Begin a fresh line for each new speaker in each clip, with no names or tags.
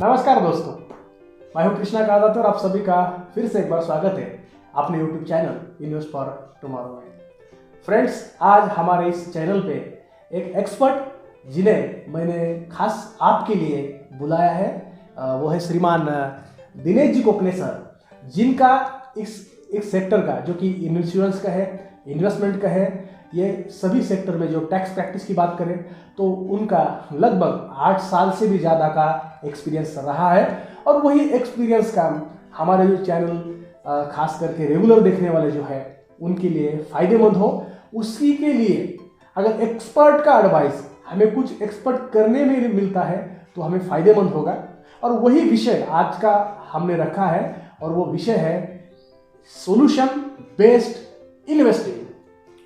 नमस्कार दोस्तों, मैं हूं कृष्णा कादात और आप सभी का फिर से एक बार स्वागत है अपने YouTube channel invest for tomorrow में। फ्रेंड्स, आज हमारे इस चैनल पे एक एक्सपर्ट जिन्हें मैंने खास आपके लिए बुलाया है, वो है श्रीमान दिनेश जी कोकने सर, जिनका इस सेक्टर का जो कि इंश्योरेंस का है, इन्वेस्टमेंट का है, ये सभी सेक्टर में जो टैक्स प्रैक्टिस की बात करें तो उनका लगभग 8 साल से भी ज़्यादा का एक्सपीरियंस रहा है। और वही एक्सपीरियंस का हमारे जो चैनल खास करके रेगुलर देखने वाले जो है उनके लिए फ़ायदेमंद हो, उसी के लिए अगर एक्सपर्ट का एडवाइस हमें कुछ एक्सपर्ट करने में मिलता है तो हमें फ़ायदेमंद होगा। और वही विषय आज का हमने रखा है और वो विषय है सॉल्यूशन बेस्ड इन्वेस्टिंग।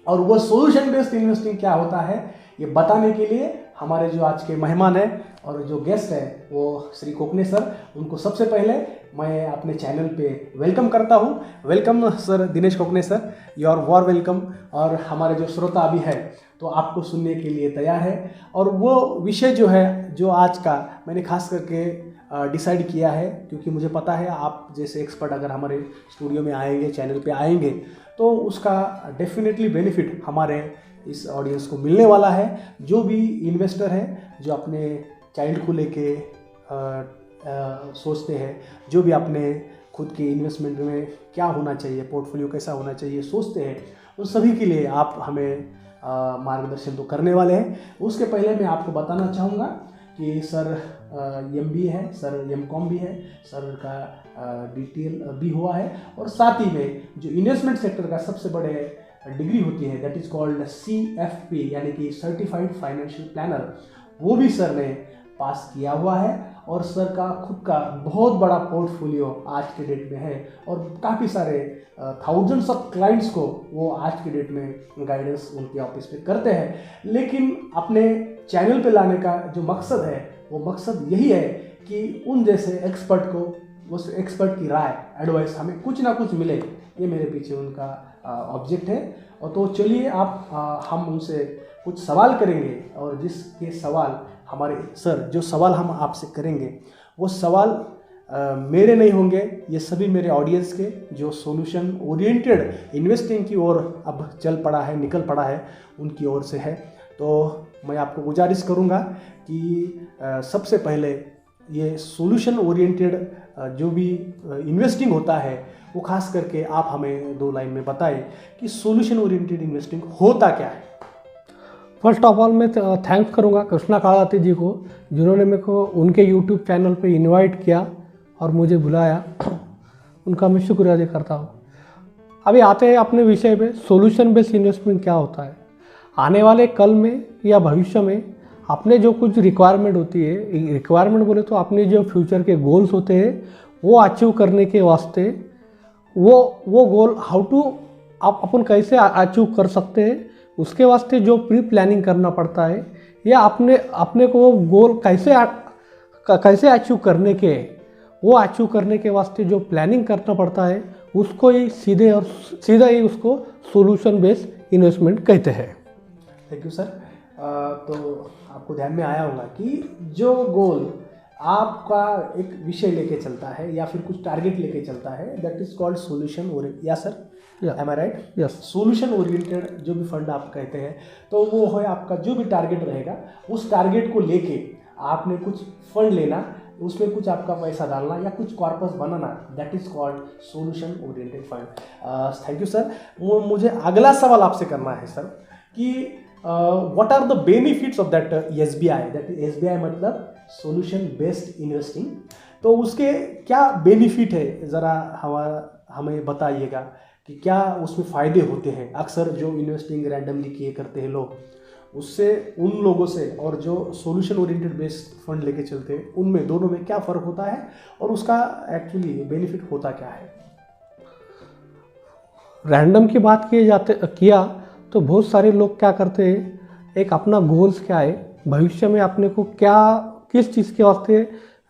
और वो सॉल्यूशन बेस्ड इन्वेस्टिंग क्या होता है ये बताने के लिए हमारे जो आज के मेहमान हैं और जो गेस्ट है वो श्री कोकने सर, उनको सबसे पहले मैं अपने चैनल पे वेलकम करता हूँ। Welcome sir Dinesh Kokane sir, you are warm welcome. और हमारे जो श्रोता अभी है तो आपको सुनने के लिए तैयार है। और वो विषय जो है जो आज का मैंने खास करके डिसाइड किया है, क्योंकि मुझे पता है आप जैसे एक्सपर्ट अगर हमारे स्टूडियो में आएंगे, चैनल पे आएंगे, तो उसका डेफिनेटली बेनिफिट हमारे इस ऑडियंस को मिलने वाला है। जो भी इन्वेस्टर है, जो अपने चाइल्ड को लेके सोचते हैं, जो भी अपने खुद के इन्वेस्टमेंट में क्या होना चाहिए, पोर्टफोलियो कैसा होना चाहिए सोचते हैं, उन सभी के लिए आप हमें मार्गदर्शन तो करने वाले हैं। उसके पहले मैं आपको बताना चाहूँगा कि सर MBA है, सर MCOM भी है, सर का DTL भी हुआ है, और साथ ही में जो इन्वेस्टमेंट सेक्टर का सबसे बड़े डिग्री होती है दैट इज़ कॉल्ड CFP यानी कि सर्टिफाइड फाइनेंशियल प्लानर, वो भी सर ने पास किया हुआ है। और सर का खुद का बहुत बड़ा पोर्टफोलियो आज के डेट में है और काफ़ी सारे थाउजेंड्स ऑफ क्लाइंट्स को वो आज के डेट में गाइडेंस उनके ऑफिस पे करते हैं। लेकिन अपने चैनल पे लाने का जो मकसद है वो मकसद यही है कि उन जैसे एक्सपर्ट को, उस एक्सपर्ट की राय, एडवाइस हमें कुछ ना कुछ मिले, ये मेरे पीछे उनका ऑब्जेक्ट है। और तो चलिए हम उनसे कुछ सवाल करेंगे और जिसके सवाल हमारे सर जो सवाल हम आपसे करेंगे वो सवाल मेरे नहीं होंगे, ये सभी मेरे ऑडियंस के जो सॉल्यूशन ओरिएंटेड इन्वेस्टिंग की ओर अब निकल पड़ा है उनकी ओर से है। तो मैं आपको गुजारिश करूंगा कि सबसे पहले ये सॉल्यूशन ओरिएंटेड जो भी इन्वेस्टिंग होता है वो खास करके आप हमें 2 लाइन में बताएं कि सॉल्यूशन ओरिएंटेड इन्वेस्टिंग होता क्या है।
फर्स्ट ऑफ ऑल मैं थैंक्स करूंगा कृष्णा कादाती जी को, जिन्होंने मेरे को उनके यूट्यूब चैनल पे इनवाइट किया और मुझे बुलाया। उनका मैं शुक्रिया अदा करता हूँ। अभी आते हैं अपने विषय पे, सॉल्यूशन बेस्ड इन्वेस्टमेंट क्या होता है। आने वाले कल में या भविष्य में अपने जो कुछ रिक्वायरमेंट होती है, रिक्वायरमेंट बोले तो अपने जो फ्यूचर के गोल्स होते हैं वो अचीव करने के वास्ते वो गोल अपन कैसे अचीव कर सकते हैं, उसके वास्ते जो प्री प्लानिंग करना पड़ता है, या अपने को गोल कैसे अचीव करने के वास्ते जो प्लानिंग करना पड़ता है, उसको ही सीधा ही उसको सॉल्यूशन बेस्ड इन्वेस्टमेंट कहते हैं।
Thank you sir. तो आपको ध्यान में आया होगा कि जो गोल आपका एक विषय लेके चलता है या फिर कुछ टारगेट लेके चलता है that is called solution oriented. या सर, एम आई राइट?
यस।
सॉल्यूशन ओरिएंटेड जो भी फंड आप कहते हैं तो वो है आपका जो भी टारगेट रहेगा, उस टारगेट को लेके आपने कुछ फंड लेना, उसमें कुछ आपका पैसा डालना या कुछ कॉर्पस बनाना, that is called solution oriented fund. Thank you sir. मुझे अगला सवाल आपसे करना है सर कि what are the benefits of that SBI, that SBI मतलब सॉल्यूशन बेस्ड इन्वेस्टिंग। तो उसके क्या बेनिफिट है, ज़रा हमें बताइएगा कि क्या उसमें फ़ायदे होते हैं। अक्सर जो इन्वेस्टिंग रैंडमली किए करते हैं लोग, उससे उन लोगों से और जो सॉल्यूशन ओरिएंटेड बेस्ड फंड लेके चलते हैं उनमें दोनों में क्या फ़र्क होता है और उसका एक्चुअली बेनिफिट होता क्या है।
रैंडम की बात किया तो बहुत सारे लोग क्या करते हैं, एक अपना गोल्स क्या है, भविष्य में अपने को किस चीज़ के वास्ते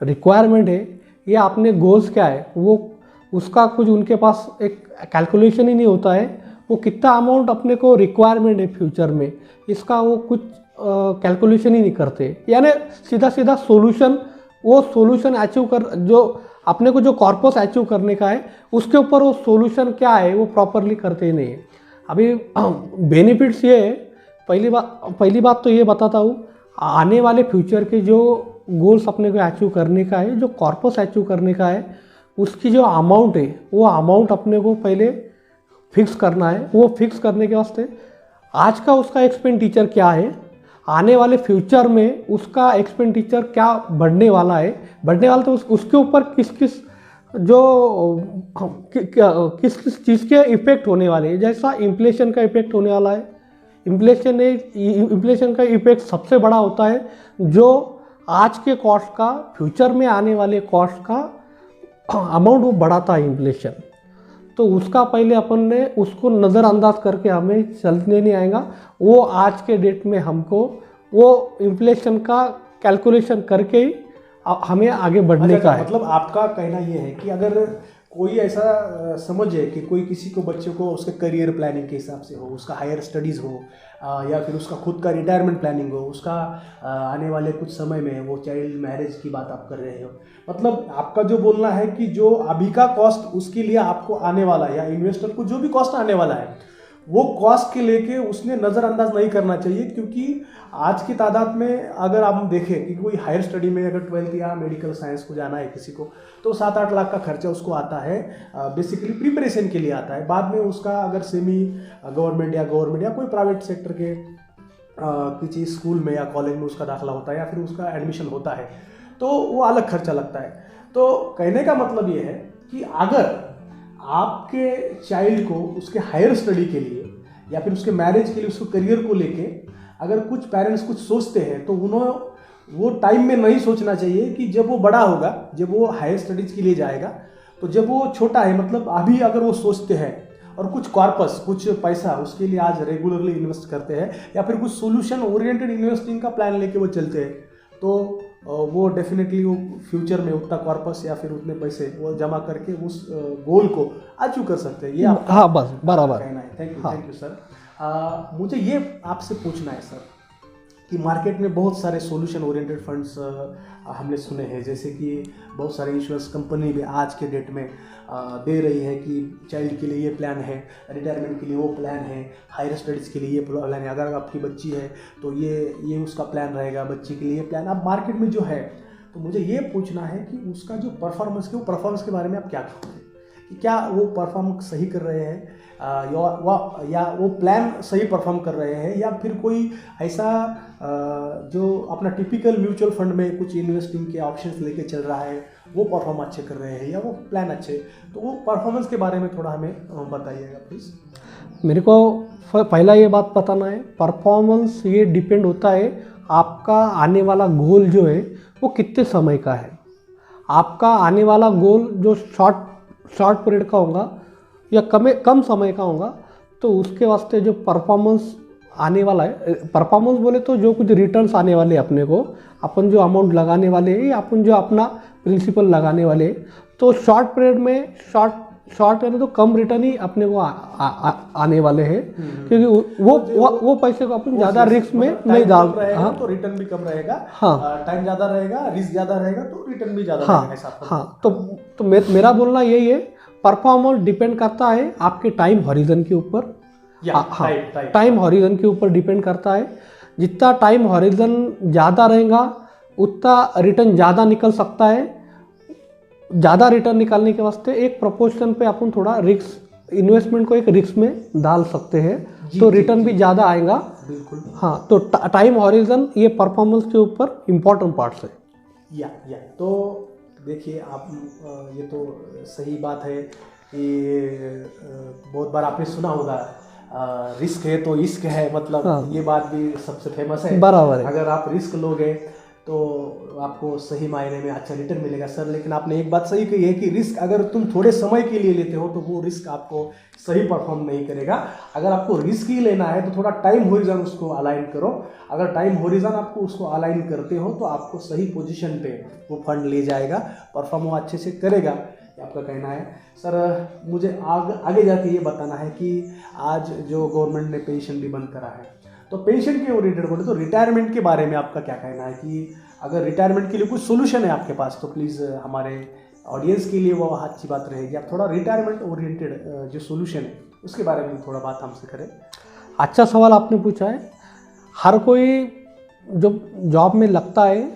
रिक्वायरमेंट है, या अपने गोल्स क्या है, वो उसका कुछ उनके पास एक कैलकुलेशन ही नहीं होता है। वो कितना अमाउंट अपने को रिक्वायरमेंट है फ्यूचर में, इसका वो कुछ कैलकुलेशन ही नहीं करते, यानी सीधा सॉल्यूशन वो सॉल्यूशन अचीव कर, जो अपने को जो कॉर्पस अचीव करने का है उसके ऊपर वो सॉल्यूशन क्या है वो प्रॉपरली करते ही नहीं है। अभी बेनिफिट्स ये है, पहली बात तो ये बताता हूँ, आने वाले फ्यूचर के जो गोल्स अपने को अचीव करने का है, जो कॉर्पस अचीव करने का है, उसकी जो अमाउंट है वो अमाउंट अपने को पहले फिक्स करना है। वो फिक्स करने के वास्ते आज का उसका एक्सपेंडिचर क्या है, आने वाले फ्यूचर में उसका एक्सपेंडिचर क्या बढ़ने वाला है, बढ़ने वाला तो उसके ऊपर किस किस चीज़ के इफेक्ट होने वाले हैं। जैसा इन्फ्लेशन का इफेक्ट होने वाला है, इन्फ्लेशन का इफेक्ट सबसे बड़ा होता है जो आज के कॉस्ट का फ्यूचर में आने वाले कॉस्ट का अमाउंट वो बढ़ाता है इन्फ्लेशन। तो उसका पहले अपन ने उसको नज़रअंदाज करके हमें चलने नहीं आएगा। वो आज के डेट में हमको वो इन्फ्लेशन का कैलकुलेशन करके ही हमें आगे बढ़ने का है।
मतलब आपका कहना ये है कि अगर कोई ऐसा समझे कि कोई किसी को बच्चे को उसके करियर प्लानिंग के हिसाब से हो, उसका हायर स्टडीज़ हो, या फिर उसका खुद का रिटायरमेंट प्लानिंग हो, उसका आने वाले कुछ समय में वो चाइल्ड मैरिज की बात आप कर रहे हो, मतलब आपका जो बोलना है कि जो अभी का कॉस्ट उसके लिए आपको आने वाला है या इन्वेस्टर को जो भी कॉस्ट आने वाला है वो कॉस्ट के लेके उसने नज़रअंदाज नहीं करना चाहिए। क्योंकि आज की तादाद में अगर आप देखें कि कोई हायर स्टडी में अगर 12th या मेडिकल साइंस को जाना है किसी को, तो 7-8 लाख का खर्चा उसको आता है, बेसिकली प्रिपरेशन के लिए आता है। बाद में उसका अगर सेमी गवर्नमेंट या कोई प्राइवेट सेक्टर के किसी स्कूल में या कॉलेज में उसका दाखिला होता है या फिर उसका एडमिशन होता है तो वो अलग खर्चा लगता है। तो कहने का मतलब ये है कि अगर आपके चाइल्ड को उसके हायर स्टडी के लिए या फिर उसके मैरिज के लिए, उसको करियर को लेके अगर कुछ पेरेंट्स कुछ सोचते हैं तो उन्हें वो टाइम में नहीं सोचना चाहिए कि जब वो बड़ा होगा, जब वो हायर स्टडीज़ के लिए जाएगा, तो जब वो छोटा है, मतलब अभी अगर वो सोचते हैं और कुछ कॉर्पस, कुछ पैसा उसके लिए आज रेगुलरली इन्वेस्ट करते हैं या फिर कुछ सोल्यूशन ओरिएंटेड इन्वेस्टिंग का प्लान लेके वो चलते हैं, तो वो डेफिनेटली वो फ्यूचर में उतना कॉर्पस या फिर उतने पैसे वो जमा करके उस गोल को अचीव कर सकते हैं। ये आपका
हाँ बस बराबर
कहना है। Thank you sir. मुझे ये आपसे पूछना है सर कि मार्केट में बहुत सारे सॉल्यूशन ओरिएंटेड फंड्स हमने सुने हैं, जैसे कि बहुत सारे इंश्योरेंस कंपनी भी आज के डेट में दे रही है कि चाइल्ड के लिए ये प्लान है, रिटायरमेंट के लिए वो प्लान है, हायर स्टडीज़ के लिए ये प्लान है, अगर आपकी बच्ची है तो ये उसका प्लान रहेगा, बच्ची के लिए ये प्लान। अब मार्केट में जो है, तो मुझे ये पूछना है कि उसका जो परफॉर्मेंस है, वो परफॉर्मेंस के बारे में आप क्या कहोगे कि क्या वो परफॉर्म सही कर रहे हैं या वो प्लान सही परफॉर्म कर रहे हैं, या फिर कोई ऐसा जो अपना टिपिकल म्यूचुअल फंड में कुछ इन्वेस्टिंग के ऑप्शंस लेके चल रहा है वो परफॉर्म अच्छे कर रहे हैं या वो प्लान अच्छे, तो वो परफॉर्मेंस के बारे में थोड़ा हमें बताइएगा प्लीज़।
मेरे को पहला ये बात बताना है, परफॉर्मेंस ये डिपेंड होता है आपका आने वाला गोल जो है वो कितने समय का है। आपका आने वाला गोल जो शॉर्ट पीरियड का होगा या कम समय का होगा, तो उसके वास्ते जो परफॉर्मेंस आने वाला है, परफॉर्मेंस बोले तो जो कुछ रिटर्न्स आने वाले अपने को, अपन जो अमाउंट लगाने वाले हैं या अपन जो अपना प्रिंसिपल लगाने वाले हैं, तो शॉर्ट पीरियड में शॉर्ट यानी तो कम रिटर्न ही अपने को आने वाले हैं, क्योंकि वो पैसे को अपन ज़्यादा रिस्क में नहीं डाल रहे हैं,
तो रिटर्न भी कम रहेगा।
हाँ,
टाइम ज़्यादा रहेगा, रिस्क ज़्यादा रहेगा तो रिटर्न भी ज़्यादा रहेगा।
हाँ, तो मेरा बोलना यही है, परफॉर्मेंस डिपेंड करता है आपके टाइम हॉरिजन के ऊपर। हाँ, टाइम हॉरिजन के ऊपर डिपेंड करता है। जितना टाइम हॉरिजन ज़्यादा रहेगा उतना रिटर्न ज़्यादा निकल सकता है। ज़्यादा रिटर्न निकालने के वास्ते एक प्रोपोर्शन पे अपन थोड़ा रिस्क, इन्वेस्टमेंट को एक रिस्क में डाल सकते हैं, तो रिटर्न भी ज़्यादा आएगा।
बिल्कुल।
हाँ, तो टाइम हॉरिजन ये परफॉर्मेंस के ऊपर इम्पॉर्टेंट पार्ट्स है।
या तो देखिए आप, ये तो सही बात है कि बहुत बार आपने सुना होगा रिस्क है तो इश्क है, मतलब हाँ, ये बात भी सबसे फेमस है।
बराबर है।
अगर आप रिस्क लोगे तो आपको सही मायने में अच्छा रिटर्न मिलेगा सर। लेकिन आपने एक बात सही कही है कि रिस्क अगर तुम थोड़े समय के लिए लेते हो तो वो रिस्क आपको सही परफॉर्म नहीं करेगा। अगर आपको रिस्क ही लेना है तो थोड़ा टाइम होरिजन उसको अलाइन करो। अगर टाइम होरिजन आपको उसको अलाइन करते हो तो आपको सही पोजीशन पे वो फंड ले जाएगा, परफॉर्म वो अच्छे से करेगा, ये आपका कहना है। सर मुझे आगे जाके ये बताना है कि आज जो गवर्नमेंट ने पेंशन भी बंद करा है, तो पेंशन के ओरिएंटेड बोले तो रिटायरमेंट के बारे में आपका क्या कहना है कि अगर रिटायरमेंट के लिए कुछ सोल्यूशन है आपके पास तो प्लीज़ हमारे ऑडियंस के लिए वो अच्छी बात रहेगी। आप थोड़ा रिटायरमेंट ओरिएंटेड जो सोल्यूशन है उसके बारे में थोड़ा बात हमसे करें।
अच्छा सवाल आपने पूछा है। हर कोई जो जॉब में लगता है,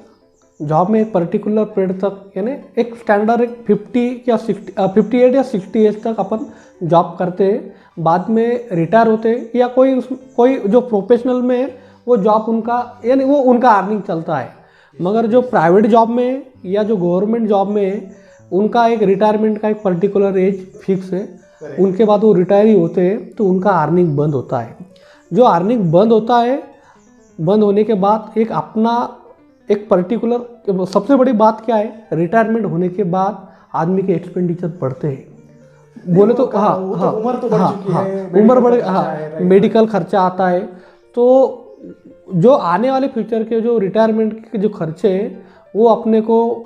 जॉब में एक पर्टिकुलर पीरियड तक यानी एक स्टैंडर्ड एक 50 या 58 या 60 एज तक अपन जॉब करते हैं, बाद में रिटायर होते हैं, या कोई जो प्रोफेशनल में है वो जॉब उनका यानी वो उनका अर्निंग चलता है। मगर जो प्राइवेट जॉब में या जो गवर्नमेंट जॉब में है उनका एक रिटायरमेंट का एक पर्टिकुलर एज फिक्स है, उनके बाद वो रिटायर ही होते हैं तो उनका अर्निंग बंद होता है। जो अर्निंग बंद होता है, बंद होने के बाद एक अपना एक पर्टिकुलर, सबसे बड़ी बात क्या है, रिटायरमेंट होने के बाद आदमी के एक्सपेंडिचर बढ़ते हैं। बोले तो हाँ हाँ
उम्र तो बढ़ चुकी है,
उम्र बढ़, हाँ मेडिकल खर्चा आता है। तो जो आने वाले फ्यूचर के जो रिटायरमेंट के जो खर्चे हैं वो अपने को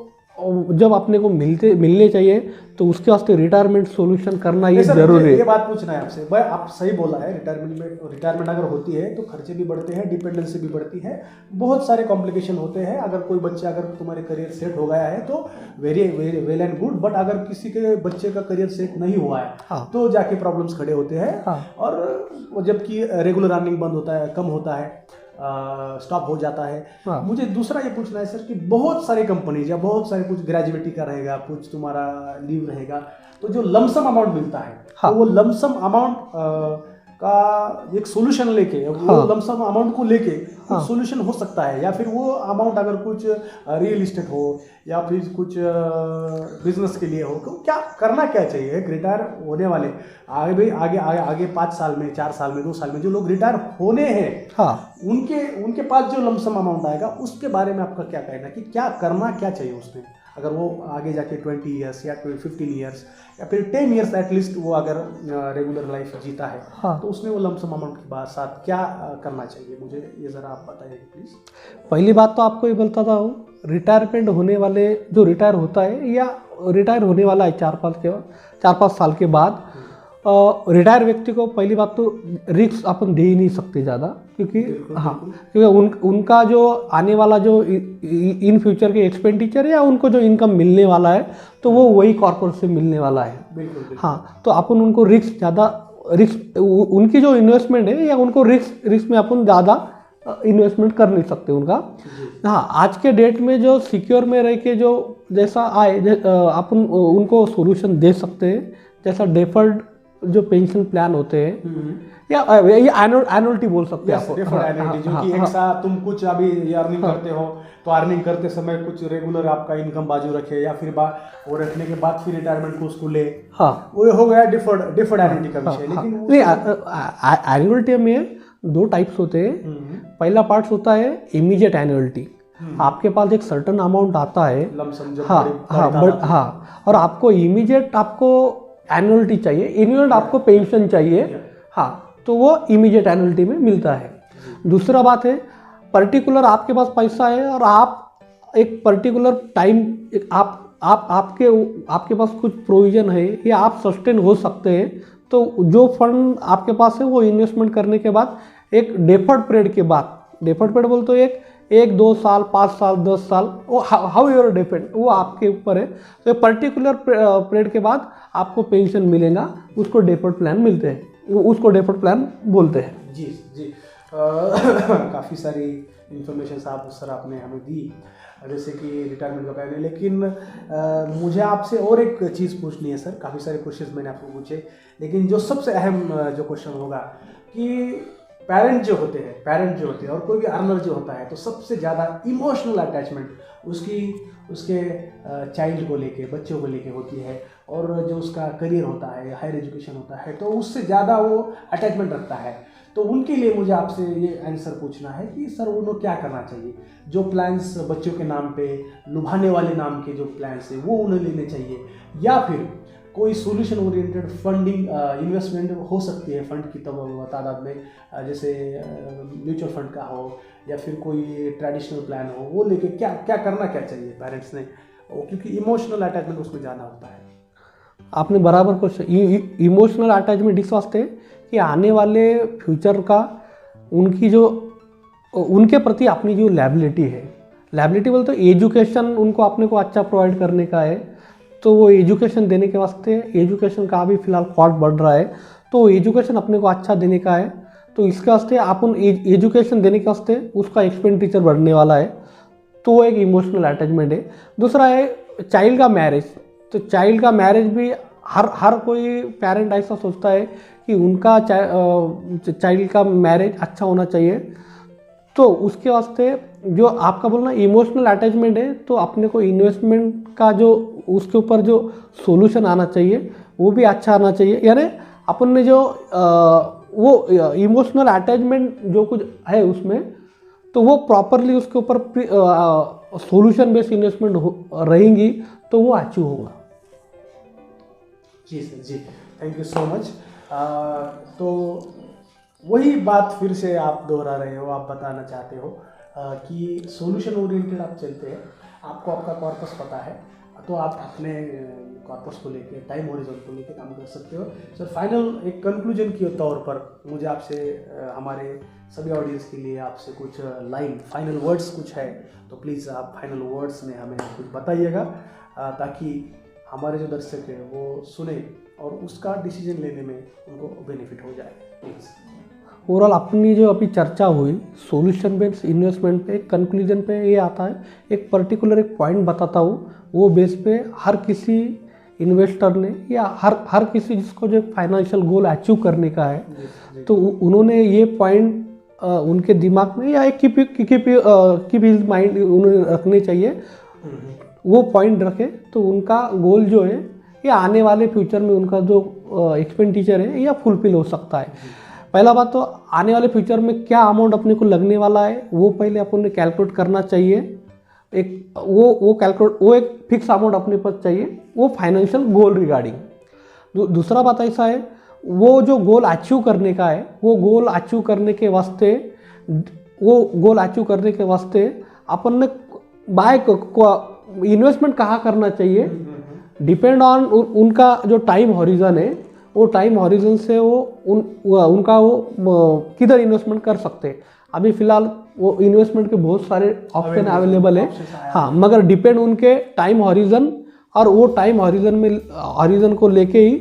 जब अपने को मिलने चाहिए तो उसके वास्ते रिटायरमेंट सॉल्यूशन करना ये जरूरी है।
ये बात पूछना है आपसे भाई, आप सही बोला है। रिटायरमेंट अगर होती है तो खर्चे भी बढ़ते हैं, डिपेंडेंसी भी बढ़ती है, बहुत सारे कॉम्प्लिकेशन होते हैं। अगर कोई बच्चा अगर तुम्हारे करियर सेट हो गया है तो very well and good, but अगर किसी के बच्चे का करियर सेट नहीं हुआ है
हाँ।
तो जाके प्रॉब्लम्स खड़े होते हैं।
हाँ।
और जबकि रेगुलर अर्निंग बंद होता है, कम होता है, स्टॉप हो जाता है।
हाँ।
मुझे दूसरा ये पूछना है सर कि बहुत सारी कंपनीज या बहुत सारे कुछ ग्रेजुएटी का रहेगा, कुछ तुम्हारा लीव रहेगा, तो जो लमसम अमाउंट मिलता है
हाँ।
तो वो लमसम अमाउंट का एक सोल्यूशन लेके वो
हाँ।
लमसम अमाउंट को लेके
हाँ।
कुछ सोल्यूशन हो सकता है, या फिर वो अमाउंट अगर कुछ रियल इस्टेट हो या फिर कुछ बिजनेस के लिए हो तो क्या करना क्या चाहिए। एक रिटायर होने वाले आगे 5 साल में, 4 साल में, 2 साल में जो लोग रिटायर होने हैं
हाँ
उनके पास जो लमसम अमाउंट आएगा उसके बारे में आपका क्या कहना है कि क्या करना क्या चाहिए उसमें, अगर वो आगे जाके 20 ईयर्स या 15 ईयर्स या फिर 10 ईयर्स एटलीस्ट वो अगर रेगुलर लाइफ जीता है
हाँ।
तो उसमें वो लमसम अमाउंट के बाद साथ क्या करना चाहिए, मुझे ये ज़रा आप बताइए प्लीज़।
पहली बात तो आपको ये बोलता था, रिटायरमेंट होने वाले जो रिटायर होता है या रिटायर होने वाला है 4-5 साल के बाद, रिटायर व्यक्ति को पहली बात तो रिस्क अपन दे ही नहीं सकते ज़्यादा, क्योंकि हाँ क्योंकि उनका जो आने वाला जो इन फ्यूचर के एक्सपेंडिचर या उनको जो इनकम मिलने वाला है तो वो वही कॉर्पोरेट से मिलने वाला है।
बिल्कुल।
हाँ, तो अपन उनको रिस्क उनकी जो इन्वेस्टमेंट है या उनको रिस्क में अपन ज़्यादा इन्वेस्टमेंट कर नहीं सकते उनका। हाँ, आज के डेट में जो सिक्योर में रह के जो जैसा आए अपन उनको सोल्यूशन दे सकते हैं, जैसा डेफर्ड जो पेंशन प्लान होते हैं या ये एनुअलिटी बोल सकते हैं आप,
जो कि एक साथ तुम कुछ अभी ये अर्निंग करते हो तो अर्निंग करते समय कुछ रेगुलर आपका इनकम बाजू रखे या फिर वो रखने के बाद फिर रिटायरमेंट को उसको ले, हाँ वो हो गया डिफर्ड एनुअलिटी का विषय। लेकिन
एनुअलिटी में 2 टाइप्स होते हैं। पहला पार्ट होता है इमीडिएट एनुअलिटी, आपके पास एक सर्टन अमाउंट आता है, हाँ, और आपको इमीडिएट आपको एनुअलिटी चाहिए, इमीडिएट आपको पेंशन चाहिए, हाँ, तो वो इमीडिएट एनुअलिटी में मिलता है। दूसरा बात है पर्टिकुलर आपके पास पैसा है और आप एक पर्टिकुलर टाइम आपके पास कुछ प्रोविजन है या आप सस्टेन हो सकते हैं, तो जो फंड आपके पास है वो इन्वेस्टमेंट करने के बाद एक डेफर्ड पीरियड के बाद, डेफर्ड पीरियड बोलते हो 1-2 साल, 5 साल, 10 साल, वो हाउ यूर डिपेंड, वो आपके ऊपर है। तो एक पर्टिकुलर पीरियड के बाद आपको पेंशन मिलेगा, उसको डेफर्ड प्लान मिलते हैं, उसको डेफर्ड प्लान बोलते हैं।
जी काफ़ी सारी इंफॉर्मेशन सर आपने हमें दी, जैसे कि रिटायरमेंट का प्लान है। लेकिन मुझे आपसे और एक चीज़ पूछनी है सर। काफ़ी सारे क्वेश्चंस मैंने आपको पूछे, लेकिन जो सबसे अहम जो क्वेश्चन होगा कि पेरेंट जो होते हैं और कोई भी अर्नर जो होता है तो सबसे ज़्यादा इमोशनल अटैचमेंट उसके चाइल्ड को लेके, बच्चों को लेके होती है, और जो उसका करियर होता है, हायर एजुकेशन होता है, तो उससे ज़्यादा वो अटैचमेंट रखता है। तो उनके लिए मुझे आपसे ये आंसर पूछना है कि सर उन्हें क्या करना चाहिए। जो प्लान्स बच्चों के नाम पे, लुभाने वाले नाम के जो प्लान्स है वो उन्हें लेने चाहिए, या फिर कोई सोल्यूशन ओरिएंटेड फंडिंग इन्वेस्टमेंट हो सकती है फंड की तादाद में, जैसे म्यूचुअल फंड का हो या फिर कोई ट्रेडिशनल प्लान हो, वो लेके क्या करना क्या चाहिए पेरेंट्स ने, क्योंकि इमोशनल अटैचमेंट उसमें ज़्यादा होता है।
आपने बराबर क्वेश्चन, इमोशनल अटैचमेंट इस वास्ते कि आने वाले फ्यूचर का उनकी जो उनके प्रति अपनी जो लायबिलिटी है, लायबिलिटी बोलते तो एजुकेशन उनको अपने को अच्छा प्रोवाइड करने का है, तो वो एजुकेशन देने के वास्ते एजुकेशन का भी फिलहाल कॉस्ट बढ़ रहा है, तो एजुकेशन अपने को अच्छा देने का है, तो इसके वास्ते अपन एजुकेशन देने के वास्ते उसका एक्सपेंडिचर बढ़ने वाला है, तो वो एक इमोशनल अटैचमेंट है। दूसरा है चाइल्ड का मैरिज, तो चाइल्ड का मैरिज भी हर कोई पेरेंट ऐसा सोचता है कि उनका चाइल्ड का मैरिज अच्छा होना चाहिए, तो उसके वास्ते जो आपका बोलना इमोशनल अटैचमेंट है, तो अपने को इन्वेस्टमेंट का जो उसके ऊपर जो सॉल्यूशन आना चाहिए वो भी अच्छा आना चाहिए। यानी अपन ने जो वो इमोशनल अटैचमेंट जो कुछ है उसमें, तो वो प्रॉपरली उसके ऊपर सॉल्यूशन बेस्ड इन्वेस्टमेंट रहेंगी तो वो अचीव होगा।
जी सर, जी थैंक यू सो मच। तो वही बात फिर से आप दोहरा रहे हो, आप बताना चाहते हो कि सॉल्यूशन ओरिएंटेड आप चलते हैं, आपको आपका कॉर्पस पता है, तो आप अपने कॉर्पस को लेके, टाइम होरिजन को लेके काम कर सकते हो। सर फाइनल एक कंक्लूजन के तौर पर मुझे आपसे हमारे सभी ऑडियंस के लिए आपसे कुछ लाइन, फाइनल वर्ड्स कुछ है तो प्लीज़ आप फाइनल वर्ड्स में हमें कुछ बताइएगा, ताकि हमारे जो दर्शक हैं वो सुने और उसका डिसीजन लेने में उनको बेनिफिट हो जाए प्लीज़।
ओवरऑल अपनी जो अभी चर्चा हुई सॉल्यूशन बेस्ड इन्वेस्टमेंट पे, एक कंक्लूजन पे ये आता है, एक पर्टिकुलर एक पॉइंट बताता हूँ, वो बेस पे हर किसी इन्वेस्टर ने या हर किसी जिसको जो फाइनेंशियल गोल अचीव करने का है, तो उन्होंने ये पॉइंट उनके दिमाग में या एक कीप हिज माइंड उन्हें रखने चाहिए, वो पॉइंट रखे तो उनका गोल जो है ये आने वाले फ्यूचर में उनका जो एक्सपेंडिचर है या फुलफिल हो सकता है। पहला बात तो आने वाले फ्यूचर में क्या अमाउंट अपने को लगने वाला है वो पहले अपन ने कैलकुलेट करना चाहिए, एक वो एक फिक्स अमाउंट अपने पास चाहिए, वो फाइनेंशियल गोल रिगार्डिंग। दूसरा बात ऐसा है, वो जो गोल अचीव करने का है, वो गोल अचीव करने के वास्ते अपन ने इन्वेस्टमेंट कहाँ करना चाहिए, डिपेंड ऑन उनका जो टाइम हॉरिजन है, वो टाइम हॉरिजन से उनका किधर इन्वेस्टमेंट कर सकते हैं। अभी फिलहाल वो इन्वेस्टमेंट के बहुत सारे ऑप्शन अवेलेबल है, हाँ, मगर डिपेंड उनके टाइम हॉरिजन और वो टाइम हॉरिजन को लेके ही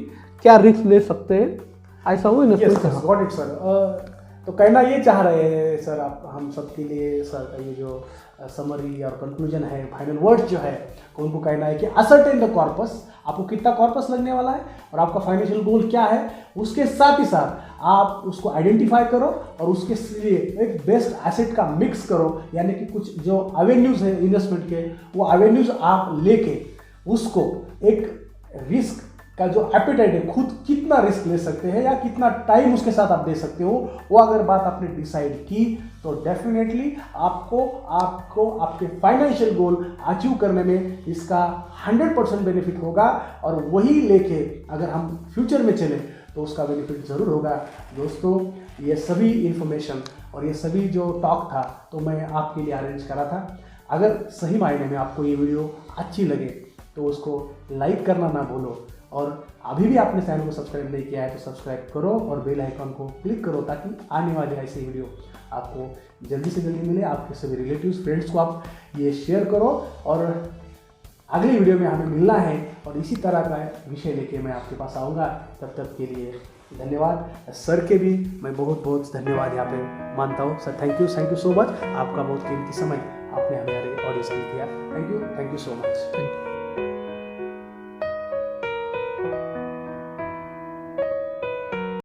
क्या रिस्क ले सकते हैं, ऐसा वो इन्वेस्टमेंट।
Got it sir. तो कहना ये चाह रहे हैं सर आप हम सबके लिए, सर ये जो समरी और कंक्लूजन है, फाइनल वर्ड्स जो है, उनको कहना है कि असर्टेन द कॉर्पस, आपको कितना कॉर्पस लगने वाला है और आपका फाइनेंशियल गोल क्या है, उसके साथ ही साथ आप उसको आइडेंटिफाई करो और उसके लिए एक बेस्ट एसेट का मिक्स करो, यानी कि कुछ जो एवेन्यूज़ है इन्वेस्टमेंट के, वो एवेन्यूज़ आप लेके उसको एक रिस्क का जो एपेटाइट है, खुद कितना रिस्क ले सकते हैं या कितना टाइम उसके साथ आप दे सकते हो, वो अगर बात आपने डिसाइड की तो डेफिनेटली आपको आपके फाइनेंशियल गोल अचीव करने में इसका 100% बेनिफिट होगा, और वही लेके अगर हम फ्यूचर में चले तो उसका बेनिफिट ज़रूर होगा। दोस्तों, ये सभी इंफॉर्मेशन और ये सभी जो टॉक था तो मैं आपके लिए अरेंज करा था। अगर सही मायने में आपको ये वीडियो अच्छी लगे तो उसको लाइक करना ना भूलो, और अभी भी आपने चैनल को सब्सक्राइब नहीं किया है तो सब्सक्राइब करो और बेल आइकन को क्लिक करो, ताकि आने वाले ऐसे वीडियो आपको जल्दी से जल्दी मिले। आपके सभी रिलेटिव्स, फ्रेंड्स को आप ये शेयर करो, और अगली वीडियो में हमें मिलना है और इसी तरह का विषय लेके मैं आपके पास आऊँगा। तब तक के लिए धन्यवाद। सर के भी मैं बहुत बहुत धन्यवाद यहाँ पे मानता हूँ। Sir thank you so much, आपका बहुत कीमती समय आपने हमारे ऑडियंस के लिए दिया। Thank you so much.